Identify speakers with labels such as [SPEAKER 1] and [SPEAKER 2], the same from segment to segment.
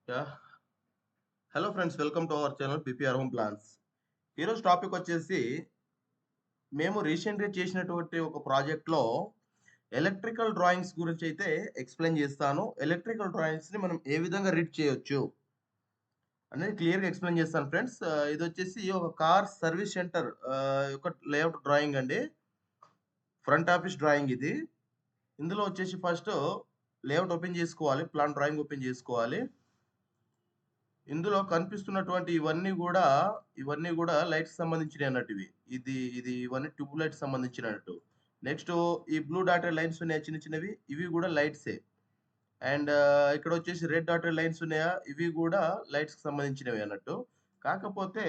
[SPEAKER 1] Yeah! Hello friends, welcome to our channel PPR home plans. ఈరోజు topic వచ్చేసి మేము రీసెంట్‌గా చేసినటువంటి ఒక ప్రాజెక్ట్‌లో ఎలక్ట్రికల్ డ్రాయింగ్స్ గురించి అయితే ఎక్స్‌ప్లెయిన్ చేస్తాను. ఎలక్ట్రికల్ డ్రాయింగ్స్‌ని మనం ఏ విధంగా రీడ్ చేయొచ్చు అనేది క్లియర్‌గా ఎక్స్‌ప్లెయిన్ చేస్తాను ఫ్రెండ్స్. ఇదొచ్చేసి ఒక కార్ సర్వీస్ సెంటర్ యొక్క లేఅవుట్ డ్రాయింగ్ అండి. ఫ్రంట్ ఆఫీస్ డ్రాయింగ్ ఇది. ఇందులో వచ్చేసి ఫస్ట్ లేఅవుట్ ఓపెన్ చేసుకోవాలి. ప్లాన్ డ్రాయింగ్ ఓపెన్ చేసుకోవాలి. ఇందులో కనిపిస్తున్నటువంటి ఇవన్నీ గూడా లైట్స్‌కి సంబంధించినయి అన్నట్టు ఇవి. ఇవన్నీ ట్యూబ్ లైట్స్ సంబంధించినట్టు. నెక్స్టు ఈ బ్లూ డాటెడ్ లైన్స్ ఉన్నాయి చిన్న చిన్నవి. ఇవి గూడా లైట్సే. అండ్ ఇక్కడొచ్చేసి రెడ్ డాటెడ్ లైన్స్ ఉన్నాయా? ఇవి గూడా లైట్స్‌కి సంబంధించినవే అన్నట్టు. కాకపోతే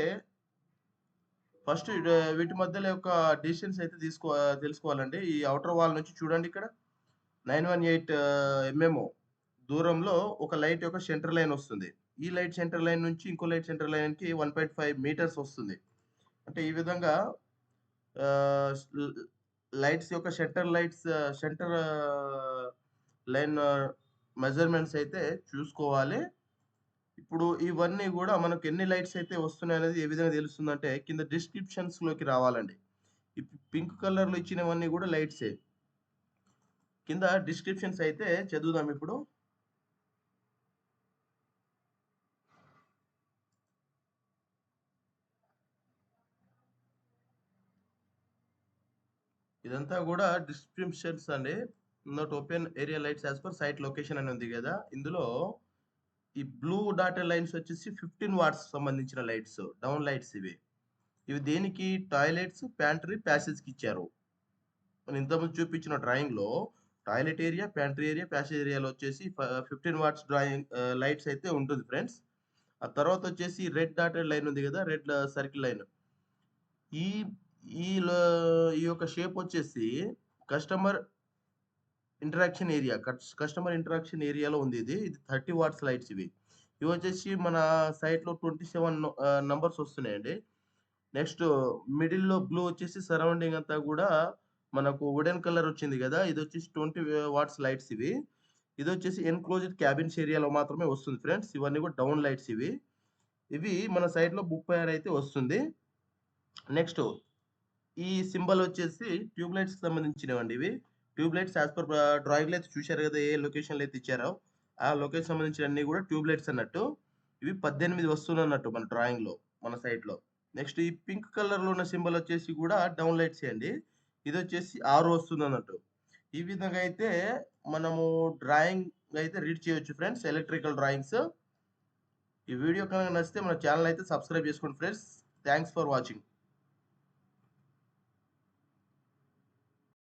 [SPEAKER 1] ఫస్ట్ వీటి మధ్యల యొక్క డిస్టెన్స్ అయితే తెలుసుకోవాలండి. ఈ ఔటర్ వాల్ నుంచి చూడండి ఇక్కడ 918 దూరంలో ఒక లైట్ యొక్క సెంటర్ లైన్ వస్తుంది. ఈ లైట్ సెంటర్ లైన్ నుంచి ఇంకో లైట్ సెంటర్ లైన్‌కి 1.5 మీటర్స్ వస్తుంది. అంటే ఈ విధంగా ఆహ్, ల్ లైట్స్ యొక్క సెంటర్ లైన్ మెజర్‌మెంట్స్ అయితే చూసుకోవాలి. ఇప్పుడు ఇవన్నీ గూడా మనకు ఎన్ని లైట్స్ అయితే వస్తున్నాయనేది ఏ విధంగా తెలుస్తుందంటే కింద డిస్క్రిప్షన్స్‌లోకి రావాలండి. ఈ పింక్ కలర్‌లో ఇచ్చినవన్నీ గూడా లైట్సే. కింద డిస్క్రిప్షన్స్ అయితే చదువుదాం ఇప్పుడు. ఇదంతా గూడా డిస్క్రిప్షన్స్ అండి. Note open area lights as per site location అని ఉంది గదా! ఇందులో ఈ బ్లూ డాటెడ్ లైన్స్ వచ్చేసి 15 వాట్స్ సంబంధించిన లైట్స్. డౌన్ లైట్స్ ఇవి. ఇవి దేనికి టాయిలెట్స్, ప్యాంట్రీ, ప్యాసేజ్‌కి ఇచ్చారు. మనం ఇంతకుముందు చూపించిన డ్రాయింగ్‌లో toilet area, pantry area, passage ఏరియాలో వచ్చేసి 15 వాట్స్ లైట్స్ అయితే ఉంటుంది ఫ్రెండ్స్. ఆ తర్వాత వచ్చేసి రెడ్ డాటెడ్ లైన్ ఉంది గదా! Red circle line. ఈ ఈ లో ఈ యొక్క షేప్ వచ్చేసి కస్టమర్ కస్టమర్ ఇంటరాక్షన్ ఏరియాలో ఉంది ఇది. ఇది 30 వాట్స్ లైట్స్ ఇవి. ఇవొచ్చేసి మన సైట్‌లో 27 నంబర్స్ వస్తున్నాయండి. నెక్స్ట్ మిడిల్‌లో బ్లూ వచ్చేసి సరౌండింగ్ అంతా గూడా మనకు వుడెన్ కలర్ వచ్చింది గదా! ఇదొచ్చేసి 20 వాట్స్ లైట్స్ ఇవి. ఇదొచ్చేసి ఎన్‌క్లోజ్డ్ క్యాబిన్స్ ఏరియాలో మాత్రమే వస్తుంది ఫ్రెండ్స్. ఇవన్నీ గూడా డౌన్ లైట్స్ ఇవి. ఇవి మన సైట్‌లో 36 అయితే వస్తుంది. నెక్స్ట్ ఈ సింబల్ వచ్చేసి ట్యూబ్ లైట్స్‌కి సంబంధించినవండి ఇవి. ట్యూబ్ లైట్స్ యాస్ పర్ డ్రాయింగ్‌లో అయితే చూశారు గదా! ఏ లొకేషన్‌లో అయితే ఇచ్చారో, ఆ లొకేషన్ సంబంధించినయన్నీ గూడా ట్యూబ్ లైట్స్ అన్నట్టు. ఇవి 18 వస్తున్నన్నట్టు మన డ్రాయింగ్‌లో, మన సైట్‌లో. నెక్స్ట్ ఈ పింక్ కలర్‌లో ఉన్న సింబల్ వచ్చేసి గూడా డౌన్ లైట్సే అండి. ఇదొచ్చేసి 6 వస్తుందన్నట్టు. ఈ విధంగా అయితే మనము డ్రాయింగ్ అయితే రీడ్ చేయొచ్చు ఫ్రెండ్స్. Electrical drawings. ఈ వీడియో కనుక నచ్చితే మన ఛానెల్ అయితే సబ్స్క్రైబ్ చేసుకోండి ఫ్రెండ్స్. Thanks for watching.